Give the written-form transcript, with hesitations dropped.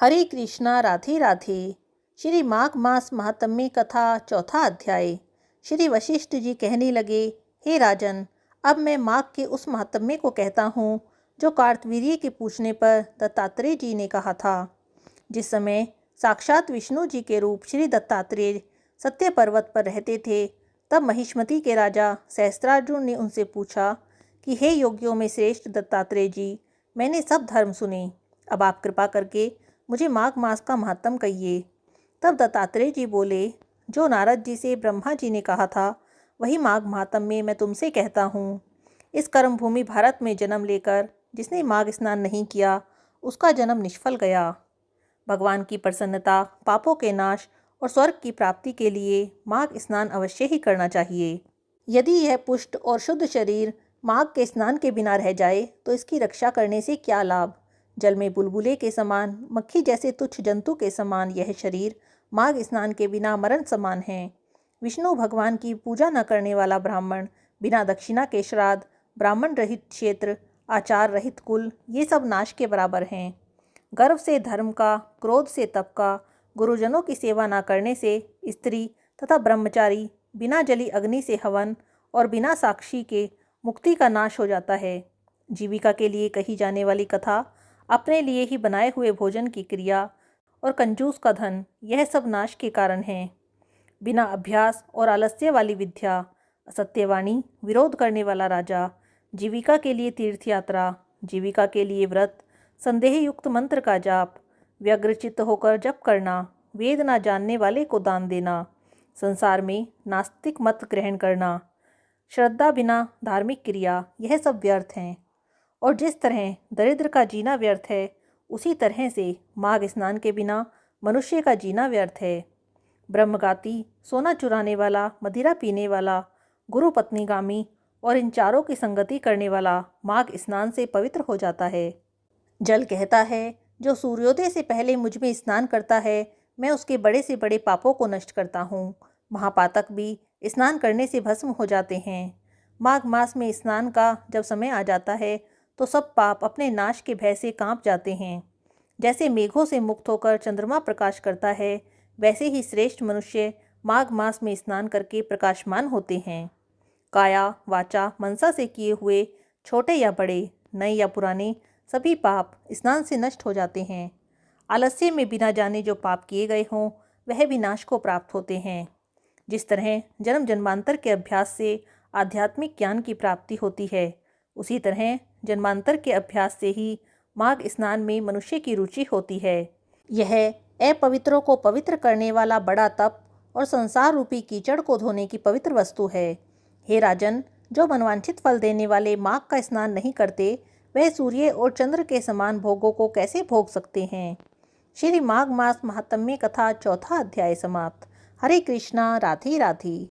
हरे कृष्णा राधे राधे। श्री माघ मास महात्म्य कथा चौथा अध्याय। श्री वशिष्ठ जी कहने लगे, हे राजन, अब मैं माघ के उस महात्म्य को कहता हूँ जो कार्तवीर्य के पूछने पर दत्तात्रेय जी ने कहा था। जिस समय साक्षात विष्णु जी के रूप श्री दत्तात्रेय सत्य पर्वत पर रहते थे, तब महिष्मति के राजा सहस्त्रार्जुन ने उनसे पूछा कि हे योगियों में श्रेष्ठ दत्तात्रेय जी, मैंने सब धर्म सुने, अब आप कृपा करके मुझे माघ मास का महात्म कहिए। तब दत्तात्रेय जी बोले, जो नारद जी से ब्रह्मा जी ने कहा था वही माघ महात्म्य मैं तुमसे कहता हूँ। इस कर्म भूमि भारत में जन्म लेकर जिसने माघ स्नान नहीं किया उसका जन्म निष्फल गया। भगवान की प्रसन्नता, पापों के नाश और स्वर्ग की प्राप्ति के लिए माघ स्नान अवश्य ही करना चाहिए। यदि यह पुष्ट और शुद्ध शरीर माघ के स्नान के बिना रह जाए तो इसकी रक्षा करने से क्या लाभ। जल में बुलबुले के समान, मक्खी जैसे तुच्छ जंतु के समान यह शरीर माघ स्नान के बिना मरण समान है। विष्णु भगवान की पूजा न करने वाला ब्राह्मण, बिना दक्षिणा के श्राद्ध, ब्राह्मण रहित क्षेत्र, आचार रहित कुल, ये सब नाश के बराबर हैं। गर्व से धर्म का, क्रोध से तप का, गुरुजनों की सेवा न करने से स्त्री तथा ब्रह्मचारी, बिना जली अग्नि से हवन और बिना साक्षी के मुक्ति का नाश हो जाता है। जीविका के लिए कही जाने वाली कथा, अपने लिए ही बनाए हुए भोजन की क्रिया और कंजूस का धन, यह सब नाश के कारण हैं। बिना अभ्यास और आलस्य वाली विद्या, असत्यवाणी, विरोध करने वाला राजा, जीविका के लिए तीर्थ यात्रा, जीविका के लिए व्रत, संदेह युक्त मंत्र का जाप, व्यग्रचित्त होकर जप करना, वेद ना जानने वाले को दान देना, संसार में नास्तिक मत ग्रहण करना, श्रद्धा बिना धार्मिक क्रिया, यह सब व्यर्थ हैं। और जिस तरह दरिद्र का जीना व्यर्थ है, उसी तरह से माघ स्नान के बिना मनुष्य का जीना व्यर्थ है। ब्रह्मघाती, सोना चुराने वाला, मदिरा पीने वाला, गुरु पत्नीगामी और इन चारों की संगति करने वाला माघ स्नान से पवित्र हो जाता है। जल कहता है, जो सूर्योदय से पहले मुझ में स्नान करता है, मैं उसके बड़े से बड़े पापों को नष्ट करता हूँ। महापातक भी स्नान करने से भस्म हो जाते हैं। माघ मास में स्नान का जब समय आ जाता है तो सब पाप अपने नाश के भय से कांप जाते हैं। जैसे मेघों से मुक्त होकर चंद्रमा प्रकाश करता है, वैसे ही श्रेष्ठ मनुष्य माघ मास में स्नान करके प्रकाशमान होते हैं। काया, वाचा, मनसा से किए हुए छोटे या बड़े, नए या पुराने, सभी पाप स्नान से नष्ट हो जाते हैं। आलस्य में बिना जाने जो पाप किए गए हों, वह भी नाश को प्राप्त होते हैं। जिस तरह जन्म जन्मांतर के अभ्यास से आध्यात्मिक ज्ञान की प्राप्ति होती है, उसी तरह जन्मांतर के अभ्यास से ही माघ स्नान में मनुष्य की रुचि होती है। यह अपवित्रों को पवित्र करने वाला बड़ा तप और संसार रूपी कीचड़ को धोने की पवित्र वस्तु है। हे राजन, जो मनवांछित फल देने वाले माघ का स्नान नहीं करते, वह सूर्य और चंद्र के समान भोगों को कैसे भोग सकते हैं। श्री माघ मास महात्म्य कथा चौथा अध्याय समाप्त। हरे कृष्णा, राधे राधे।